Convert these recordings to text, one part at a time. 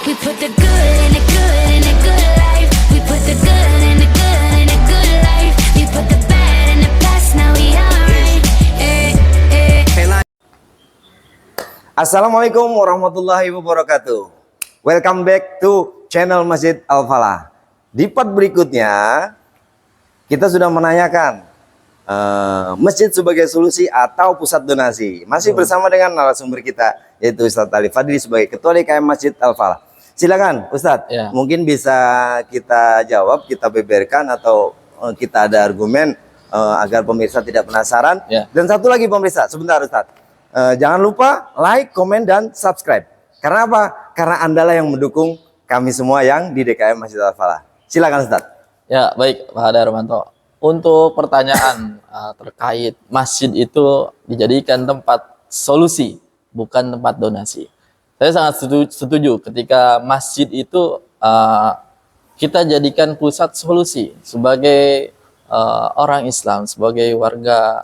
We put the good in the good in the good life. We put the good in the good in the good life. We put the bad in the past, now we alright. Assalamualaikum warahmatullahi wabarakatuh. Welcome back to channel Masjid Al-Falah. Di part berikutnya kita sudah menanyakan masjid sebagai solusi atau pusat donasi. Masih bersama dengan narasumber kita, yaitu Ustadz Ali Fadli sebagai Ketua DKM Masjid Al-Falah. Silakan Ustadz, mungkin bisa kita jawab, kita beberkan, atau kita ada argumen agar pemirsa tidak penasaran. Dan satu lagi pemirsa, sebentar Ustadz, jangan lupa like, komen, dan subscribe. Karena apa? Karena Andalah yang mendukung kami semua yang di DKM Masjid Al-Falah. Silakan Ustadz. Ya, baik Pak Darmanto. Untuk pertanyaan terkait masjid itu dijadikan tempat solusi, bukan tempat donasi. Saya sangat setuju ketika masjid itu kita jadikan pusat solusi sebagai orang Islam, sebagai warga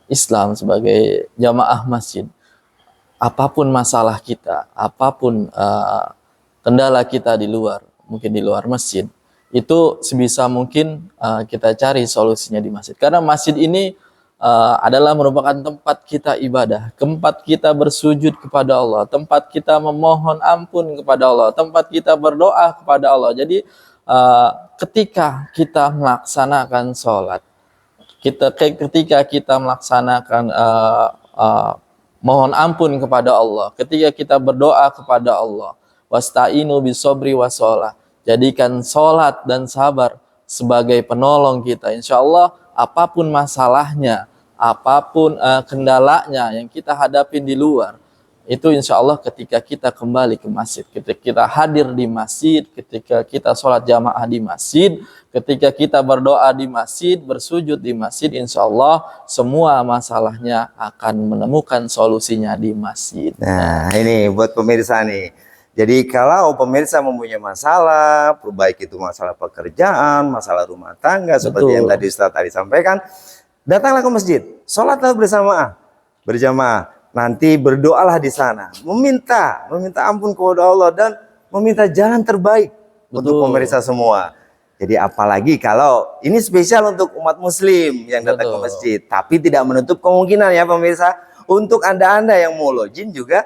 Islam, sebagai jamaah masjid. Apapun masalah kita, apapun kendala kita di luar, mungkin di luar masjid, itu sebisa mungkin kita cari solusinya di masjid. Karena masjid ini adalah merupakan tempat kita ibadah, tempat kita bersujud kepada Allah, tempat kita memohon ampun kepada Allah, tempat kita berdoa kepada Allah. Jadi ketika kita melaksanakan sholat, ketika kita melaksanakan mohon ampun kepada Allah, ketika kita berdoa kepada Allah, wasta'inu bisobri wassalah, jadikan sholat dan sabar sebagai penolong kita. Insya Allah apapun masalahnya, apapun kendalanya yang kita hadapin di luar, itu insya Allah ketika kita kembali ke masjid, ketika kita hadir di masjid, ketika kita sholat jamaah di masjid, ketika kita berdoa di masjid, bersujud di masjid, insya Allah semua masalahnya akan menemukan solusinya di masjid. Nah, ini buat pemirsa nih. Jadi kalau pemirsa mempunyai masalah, baik itu masalah pekerjaan, masalah rumah tangga, seperti yang tadi Ustadz tadi sampaikan, datanglah ke masjid, sholatlah berjamaah, nanti berdoalah di sana, meminta ampun kepada Allah dan meminta jalan terbaik untuk pemirsa semua. Jadi apalagi kalau ini spesial untuk umat muslim yang datang ke masjid, tapi tidak menutup kemungkinan ya pemirsa, untuk anda yang mau login juga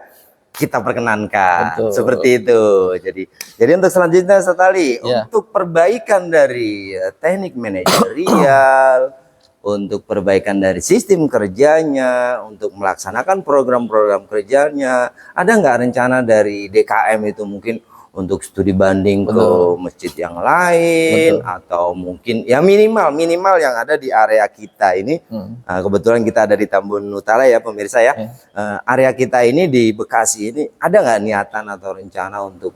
kita perkenankan. Seperti itu. Jadi untuk selanjutnya sekali untuk perbaikan dari teknik manajerial, untuk perbaikan dari sistem kerjanya, untuk melaksanakan program-program kerjanya, ada nggak rencana dari DKM itu mungkin untuk studi banding ke masjid yang lain, atau mungkin ya minimal yang ada di area kita ini. Kebetulan kita ada di Tambun Utara ya pemirsa ya. Area kita ini di Bekasi ini ada nggak niatan atau rencana untuk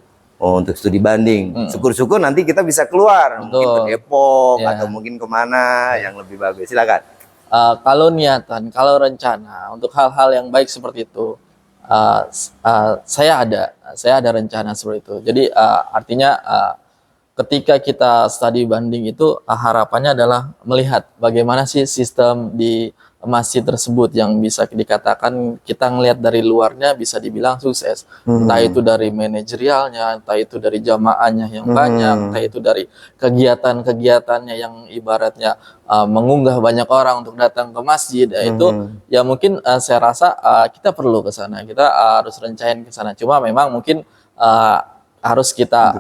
studi banding? Syukur-syukur nanti kita bisa keluar, mungkin ke Depok atau mungkin kemana yang lebih bagus. Silakan. Kalau niatan, kalau rencana untuk hal-hal yang baik seperti itu, saya ada rencana seperti itu. Jadi artinya ketika kita studi banding itu harapannya adalah melihat bagaimana sih sistem di masjid tersebut yang bisa dikatakan kita ngelihat dari luarnya bisa dibilang sukses. Entah itu dari manajerialnya, entah itu dari jamaahnya yang banyak, entah itu dari kegiatan-kegiatannya yang ibaratnya mengunggah banyak orang untuk datang ke masjid. Itu ya mungkin saya rasa kita perlu ke sana, kita harus rencanain ke sana. Cuma memang mungkin harus kita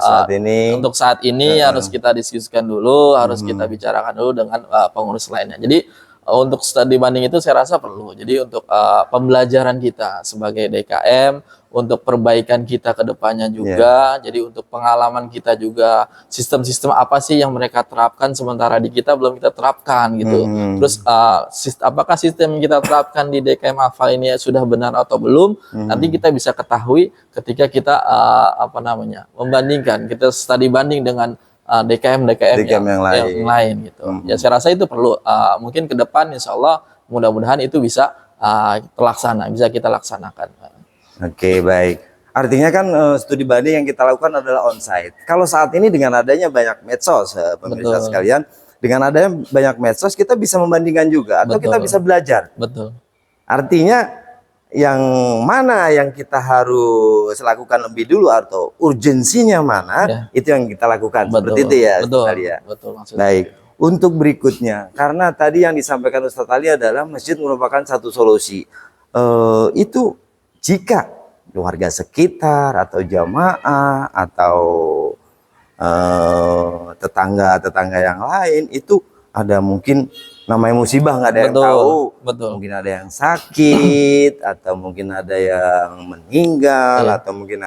untuk saat ini harus kita diskusikan dulu, harus kita bicarakan dulu dengan pengurus lainnya. Jadi untuk studi banding itu saya rasa perlu. Jadi untuk pembelajaran kita sebagai DKM, untuk perbaikan kita ke depannya juga. Jadi untuk pengalaman kita juga, sistem-sistem apa sih yang mereka terapkan sementara di kita belum kita terapkan gitu. Terus apakah sistem yang kita terapkan di DKM Al-Falah ini sudah benar atau belum? Nanti kita bisa ketahui ketika kita membandingkan, kita studi banding dengan DKM yang lain gitu. Ya saya rasa itu perlu. Mungkin ke depan insya Allah mudah-mudahan itu bisa terlaksana, bisa kita laksanakan. Oke, baik. Artinya kan studi banding yang kita lakukan adalah onsite. Kalau saat ini dengan adanya banyak medsos, pemirsa sekalian, dengan adanya banyak medsos kita bisa membandingkan juga, atau kita bisa belajar. Betul. Artinya yang mana yang kita harus lakukan lebih dulu atau urgensinya mana, Ya. itu yang kita lakukan. Betul, Seperti itu ya, betul, Ustaz Ali ya. betul maksudnya. Baik, untuk berikutnya, karena tadi yang disampaikan Ustaz Ali adalah masjid merupakan satu solusi. Itu jika warga sekitar atau jamaah atau tetangga-tetangga yang lain itu ada mungkin namanya musibah, nggak ada yang Betul, tahu, betul. mungkin ada yang sakit atau mungkin ada yang meninggal Iya. atau mungkin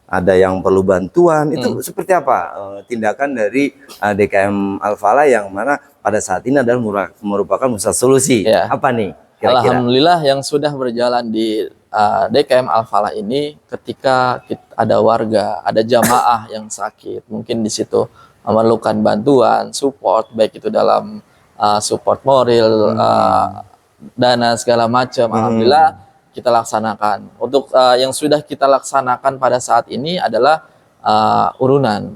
ada yang perlu bantuan, itu seperti apa tindakan dari DKM Al-Falah yang mana pada saat ini adalah merupakan pusat solusi. Iya. Apa nih kira-kira? Alhamdulillah yang sudah berjalan di DKM Al-Falah ini, ketika ada warga, ada jamaah yang sakit, mungkin di situ memerlukan bantuan, support, baik itu dalam support moral, dana segala macam. Alhamdulillah kita laksanakan. Untuk yang sudah kita laksanakan pada saat ini adalah urunan.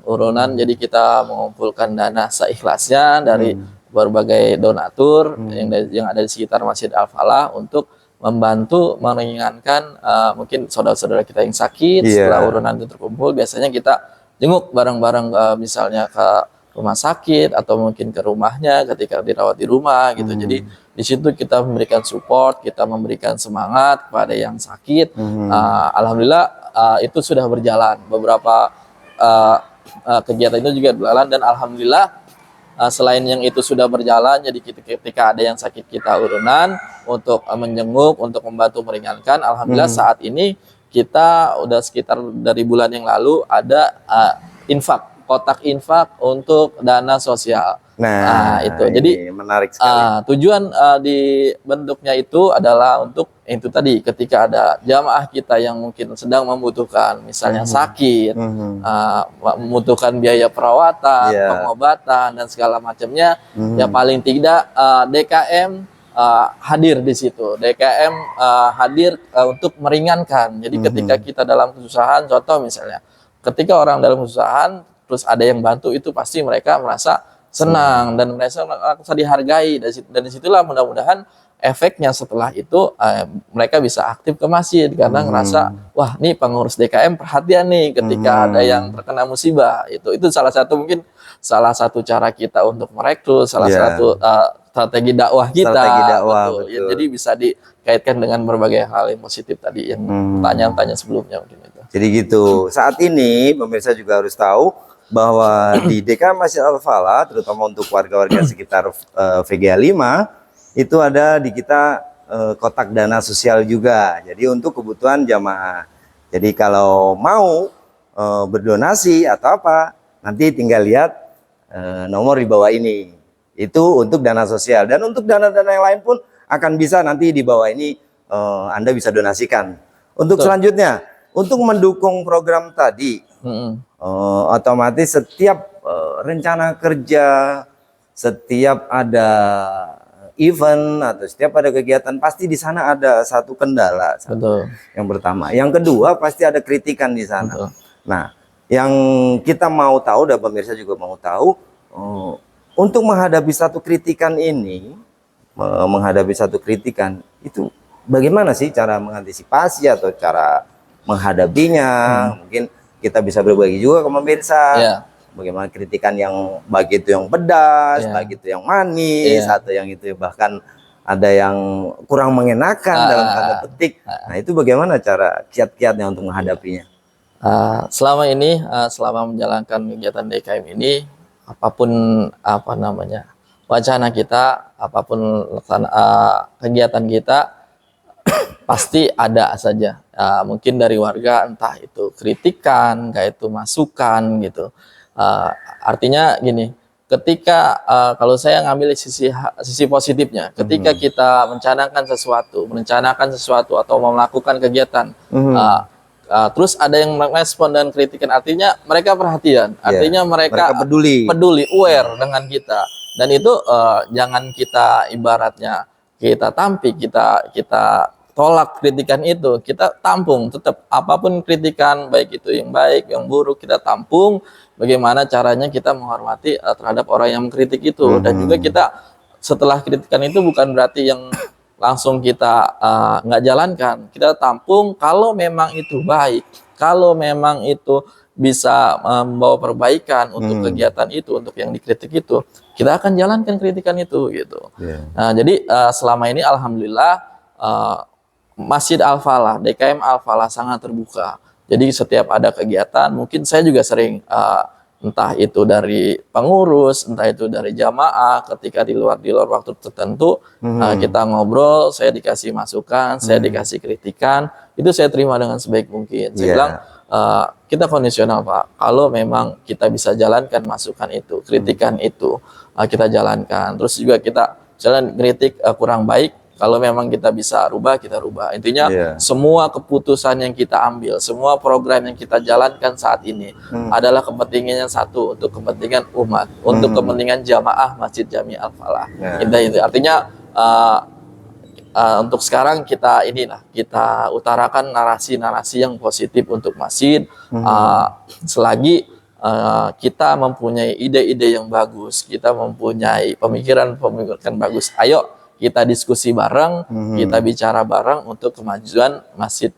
Jadi kita mengumpulkan dana seikhlasnya dari berbagai donatur yang ada di sekitar Masjid Al-Falah untuk membantu meringankan mungkin saudara-saudara kita yang sakit. Setelah urunan itu terkumpul, biasanya kita jenguk bareng-bareng misalnya ke rumah sakit atau mungkin ke rumahnya ketika dirawat di rumah gitu. Jadi di situ kita memberikan support, kita memberikan semangat kepada yang sakit. Alhamdulillah itu sudah berjalan. Beberapa kegiatan itu juga berjalan dan alhamdulillah selain yang itu sudah berjalan, jadi ketika ada yang sakit kita urunan untuk menjenguk, untuk membantu meringankan. Alhamdulillah saat ini kita udah sekitar dari bulan yang lalu ada infak, kotak infak untuk dana sosial. Nah itu jadi menarik sekali. tujuan dibentuknya itu adalah untuk itu tadi, ketika ada jamaah kita yang mungkin sedang membutuhkan, misalnya sakit, membutuhkan biaya perawatan, pengobatan dan segala macamnya, ya paling tidak DKM hadir di situ. DKM hadir untuk meringankan. Jadi ketika kita dalam kesusahan, contoh misalnya, ketika orang dalam kesusahan terus ada yang bantu, itu pasti mereka merasa senang dan merasa dihargai. Dan disitulah mudah-mudahan efeknya setelah itu mereka bisa aktif ke masjid karena ngerasa, wah nih pengurus DKM perhatian nih ketika ada yang terkena musibah. Itu salah satu, mungkin salah satu cara kita untuk merekrut, salah satu strategi dakwah kita. Strategi dakwah, betul. Ya, jadi bisa dikaitkan dengan berbagai hal yang positif tadi yang pertanyaan-tanya sebelumnya mungkin itu. Jadi gitu. Saat ini pemirsa juga harus tahu bahwa di DKM Masjid Al-Falah, terutama untuk warga-warga sekitar VGA 5, itu ada di kita kotak dana sosial juga. Jadi untuk kebutuhan jamaah. Jadi kalau mau berdonasi atau apa, nanti tinggal lihat nomor di bawah ini. Itu untuk dana sosial. Dan untuk dana-dana yang lain pun akan bisa nanti di bawah ini Anda bisa donasikan. Untuk selanjutnya, untuk mendukung program tadi, otomatis setiap rencana kerja, setiap ada event atau setiap ada kegiatan, pasti di sana ada satu kendala. Betul. Yang pertama, yang kedua pasti ada kritikan di sana. Betul. Nah, yang kita mau tahu dan pemirsa juga mau tahu, untuk menghadapi satu kritikan ini, itu bagaimana sih cara mengantisipasi atau cara menghadapinya? Mungkin kita bisa berbagi juga ke pemirsa. Bagaimana kritikan yang baik itu yang pedas, baik itu yang manis, atau yang itu bahkan ada yang kurang mengenakan dalam tanda petik. Nah itu bagaimana cara kiat-kiatnya untuk menghadapinya? Selama ini, selama menjalankan kegiatan DKM ini, apapun wacana kita, apapun kegiatan kita, pasti ada saja. Mungkin dari warga, entah itu kritikan, entah itu masukan gitu. Artinya gini, ketika kalau saya ngambil sisi positifnya, ketika kita merencanakan sesuatu atau melakukan kegiatan, terus ada yang merespon dan kritikan, artinya mereka perhatian, artinya mereka peduli, aware dengan kita. Dan itu jangan kita ibaratnya kita tampik, kita tolak kritikan itu, kita tampung tetap apapun kritikan, baik itu yang baik, yang buruk, kita tampung. Bagaimana caranya kita menghormati terhadap orang yang mengkritik itu, dan juga kita setelah kritikan itu bukan berarti yang langsung kita nggak jalankan, kita tampung. Kalau memang itu baik, kalau memang itu bisa membawa perbaikan untuk kegiatan itu, untuk yang dikritik itu, kita akan jalankan kritikan itu gitu. Nah, jadi selama ini alhamdulillah Masjid Al-Falah, DKM Al-Falah sangat terbuka. Jadi setiap ada kegiatan, mungkin saya juga sering entah itu dari pengurus, entah itu dari jamaah, ketika di luar waktu tertentu kita ngobrol, saya dikasih masukan, saya dikasih kritikan, itu saya terima dengan sebaik mungkin. Saya bilang kita kondisional Pak, kalau memang kita bisa jalankan masukan itu, kritikan itu, kita jalankan. Terus juga kita jalan kritik kurang baik, kalau memang kita bisa rubah, kita rubah. Intinya semua keputusan yang kita ambil, semua program yang kita jalankan saat ini adalah kepentingannya satu, untuk kepentingan umat, untuk kepentingan jamaah Masjid Jami Al-Falah. Itu artinya untuk sekarang kita kita utarakan narasi-narasi yang positif untuk masjid. Selagi kita mempunyai ide-ide yang bagus, kita mempunyai pemikiran-pemikiran bagus, ayo kita diskusi bareng, kita bicara bareng untuk kemajuan Masjid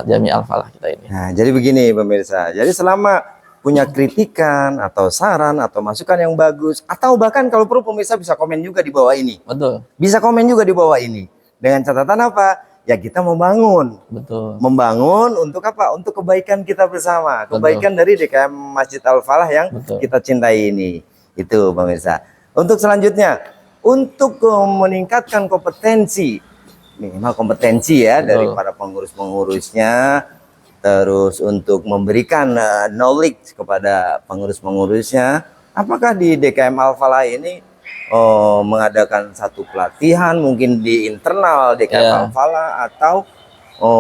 Jami Al-Falah kita ini. Nah, jadi begini pemirsa, jadi selama punya kritikan atau saran atau masukan yang bagus, atau bahkan kalau perlu pemirsa bisa komen juga di bawah ini. Betul. Bisa komen juga di bawah ini. Dengan catatan apa? Ya kita membangun. Betul. Membangun untuk apa? Untuk kebaikan kita bersama. Kebaikan dari DKM Masjid Al-Falah yang kita cintai ini. Itu pemirsa. Untuk selanjutnya, untuk meningkatkan kompetensi, minimal kompetensi ya dari para pengurus-pengurusnya, terus untuk memberikan knowledge kepada pengurus-pengurusnya, apakah di DKM Al-Falah ini mengadakan satu pelatihan mungkin di internal DKM Al-Falah atau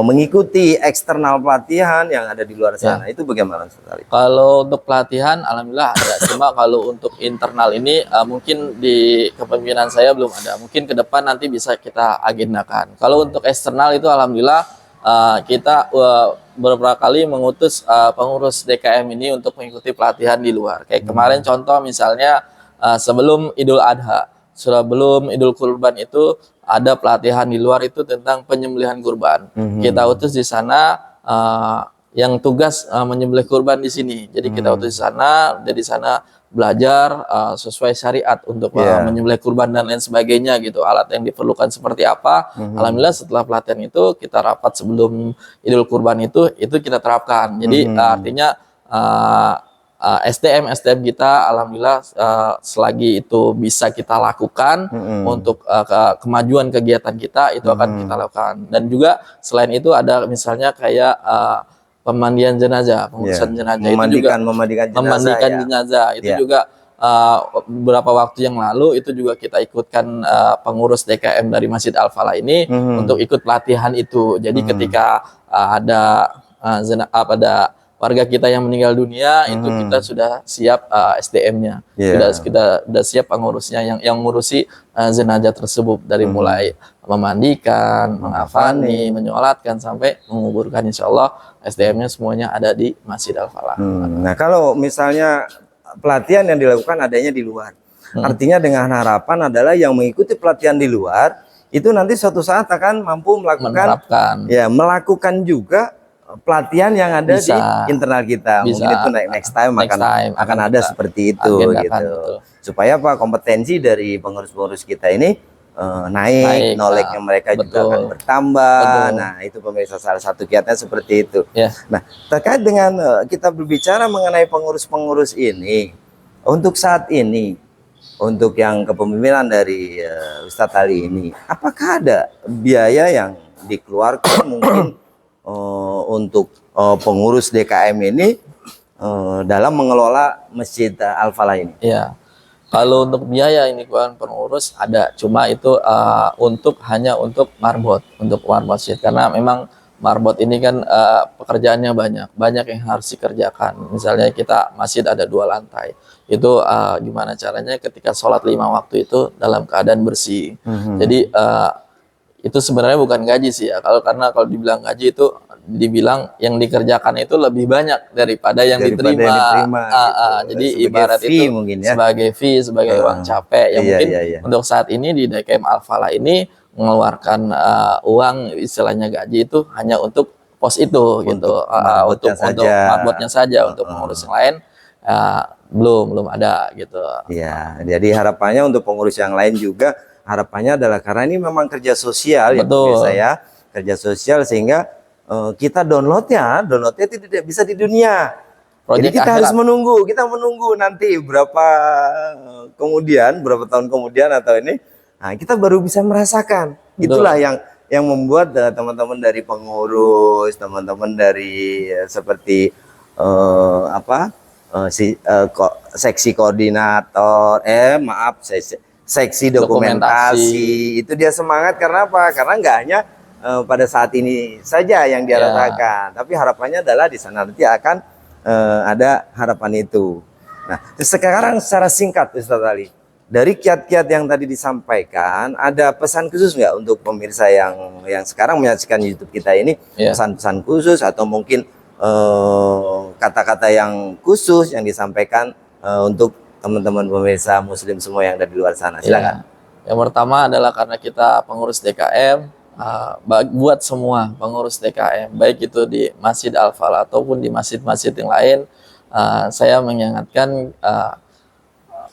mengikuti eksternal pelatihan yang ada di luar sana? Itu bagaimana sekali? Kalau untuk pelatihan alhamdulillah ada, cuma kalau untuk internal ini mungkin di kepemimpinan saya belum ada, mungkin ke depan nanti bisa kita agendakan. Kalau untuk eksternal itu alhamdulillah kita beberapa kali mengutus pengurus DKM ini untuk mengikuti pelatihan di luar. Kayak kemarin contoh misalnya sebelum Idul Adha, sebelum Idul Kurban itu ada pelatihan di luar itu tentang penyembelihan kurban. Kita utus di sana yang tugas menyembelih kurban di sini. Jadi kita utus di sana, dari sana belajar sesuai syariat untuk menyembelih kurban dan lain sebagainya gitu. Alat yang diperlukan seperti apa. Alhamdulillah setelah pelatihan itu kita rapat sebelum Idul Kurban itu kita terapkan. Jadi artinya SDM kita alhamdulillah selagi itu bisa kita lakukan untuk kemajuan kegiatan kita, itu akan kita lakukan. Dan juga selain itu ada misalnya kayak pemandian jenazah, pengurusan jenazah, memandikan jenazah itu juga beberapa waktu yang lalu itu juga kita ikutkan pengurus DKM dari Masjid Al-Falah ini untuk ikut pelatihan itu. Jadi ketika ada warga kita yang meninggal dunia, itu kita sudah siap SDM-nya, sudah siap pengurusnya yang ngurusi jenazah tersebut dari mulai memandikan, mengafani, menyolatkan sampai menguburkan. Insya Allah SDM-nya semuanya ada di Masjid Al-Falah. Nah kalau misalnya pelatihan yang dilakukan adanya di luar, artinya dengan harapan adalah yang mengikuti pelatihan di luar itu nanti suatu saat akan mampu melakukan juga pelatihan yang ada di internal kita. Mungkin itu next time akan ada seperti itu gitu. Supaya apa, kompetensi dari pengurus-pengurus kita ini naik, knowledge-nya mereka juga akan bertambah. Nah, itu pemirsa salah satu kiatnya seperti itu. Nah, terkait dengan kita berbicara mengenai pengurus-pengurus ini, untuk saat ini, untuk yang kepemimpinan dari Ustadz Ali ini, apakah ada biaya yang dikeluarkan mungkin untuk pengurus DKM ini dalam mengelola Masjid Al-Falah ini? Iya, kalau untuk biaya ini kan pengurus ada, cuma itu hanya untuk marbot masjid, karena memang marbot ini kan pekerjaannya banyak yang harus dikerjakan. Misalnya kita masjid ada 2 lantai, itu gimana caranya ketika sholat 5 waktu itu dalam keadaan bersih. Jadi itu sebenarnya bukan gaji sih ya, karena kalau dibilang gaji itu dibilang yang dikerjakan itu lebih banyak daripada yang diterima. Jadi ibarat itu mungkin sebagai fee, sebagai uang capek yang mungkin untuk saat ini di DKM Al-Falah ini mengeluarkan uang istilahnya gaji itu hanya untuk pos itu gitu, untuk marbotnya saja, untuk pengurus yang lain belum ada gitu. Ya, jadi harapannya untuk pengurus yang lain juga harapannya adalah karena ini memang kerja sosial ya pemirsa ya, kerja sosial sehingga kita downloadnya tidak bisa di dunia. Jadi kita harus kita menunggu nanti berapa tahun kemudian atau ini, nah kita baru bisa merasakan. Itulah yang membuat teman-teman dari pengurus, teman-teman dari seperti seksi koordinator, seksi dokumentasi itu dia semangat karena apa? Karena nggak hanya pada saat ini saja yang dia rasakan, tapi harapannya adalah di sana nanti akan ada harapan itu. Nah, sekarang secara singkat Ustaz Ali, dari kiat-kiat yang tadi disampaikan, ada pesan khusus nggak untuk pemirsa yang sekarang menyaksikan YouTube kita ini, pesan-pesan khusus atau mungkin kata-kata yang khusus yang disampaikan untuk teman-teman pemirsa muslim semua yang ada di luar sana? Silakan. Yang pertama adalah karena kita pengurus DKM, buat semua pengurus DKM, baik itu di Masjid Al-Falah ataupun di masjid-masjid yang lain, saya mengingatkan,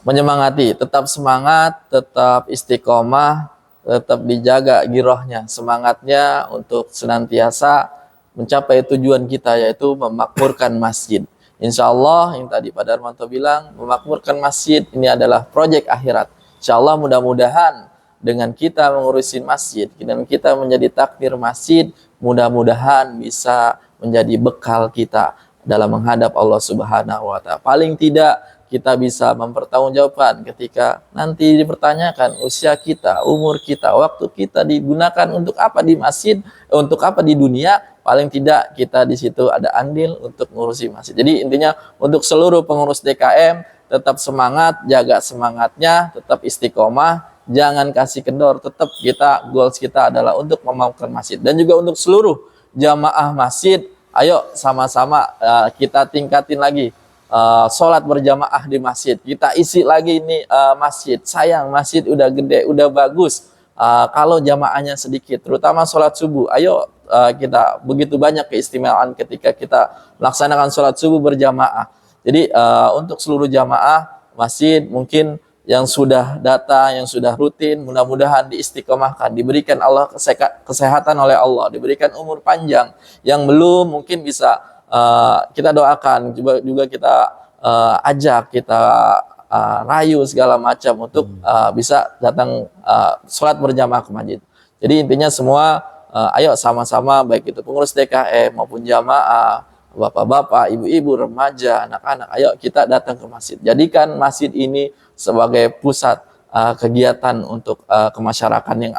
menyemangati, tetap semangat, tetap istiqomah, tetap dijaga girohnya, semangatnya untuk senantiasa mencapai tujuan kita, yaitu memakmurkan masjid. Insya Allah yang tadi Pak Darmanto bilang, memakmurkan masjid ini adalah proyek akhirat. Insya Allah mudah-mudahan dengan kita mengurusin masjid, dan kita menjadi takmir masjid, mudah-mudahan bisa menjadi bekal kita dalam menghadap Allah Subhanahu wa Ta'ala. Paling tidak kita bisa mempertanggungjawabkan ketika nanti dipertanyakan usia kita, umur kita, waktu kita digunakan untuk apa di masjid, untuk apa di dunia, paling tidak kita di situ ada andil untuk mengurusi masjid. Jadi intinya untuk seluruh pengurus DKM tetap semangat, jaga semangatnya, tetap istiqomah, jangan kasih kendor, tetap goals kita adalah untuk memampukan masjid. Dan juga untuk seluruh jamaah masjid, ayo sama-sama kita tingkatin lagi sholat berjamaah di masjid. Kita isi lagi ini masjid. Sayang masjid udah gede, udah bagus. Kalau jamaahnya sedikit, terutama sholat subuh, ayo kita begitu banyak keistimewaan ketika kita melaksanakan sholat subuh berjamaah. Jadi untuk seluruh jamaah masjid mungkin yang sudah datang, yang sudah rutin, mudah-mudahan diistiqomahkan, diberikan Allah kesehatan oleh Allah, diberikan umur panjang. Yang belum mungkin bisa kita doakan, juga kita ajak, kita rayu segala macam untuk bisa datang sholat berjamaah ke masjid. Jadi intinya semua ayo sama-sama, baik itu pengurus DKM maupun jamaah, bapak-bapak, ibu-ibu, remaja, anak-anak, ayo kita datang ke masjid. Jadikan masjid ini sebagai pusat kegiatan untuk kemasyarakatan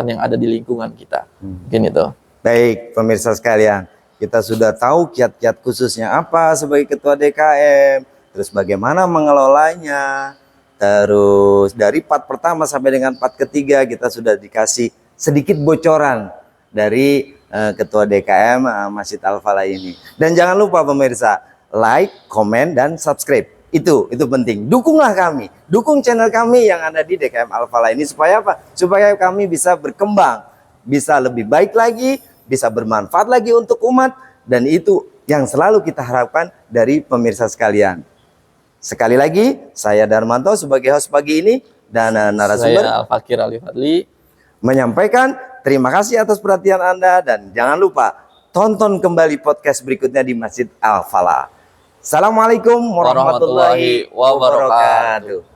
yang ada di lingkungan kita. Mungkin itu. Baik, pemirsa sekalian, kita sudah tahu kiat-kiat khususnya apa sebagai ketua DKM, terus bagaimana mengelolanya, terus dari part pertama sampai dengan part ketiga kita sudah dikasih sedikit bocoran dari Ketua DKM Masjid Al-Falah ini. Dan jangan lupa pemirsa, like, komen, dan subscribe. Itu penting. Dukunglah kami, dukung channel kami yang ada di DKM Al-Falah ini supaya apa? Supaya kami bisa berkembang, bisa lebih baik lagi, bisa bermanfaat lagi untuk umat, dan itu yang selalu kita harapkan dari pemirsa sekalian. Sekali lagi, saya Darmanto sebagai host pagi ini dan narasumber saya Al-Fakir Ali Fadli menyampaikan terima kasih atas perhatian Anda, dan jangan lupa tonton kembali podcast berikutnya di Masjid Al-Falah. Assalamualaikum warahmatullahi wabarakatuh.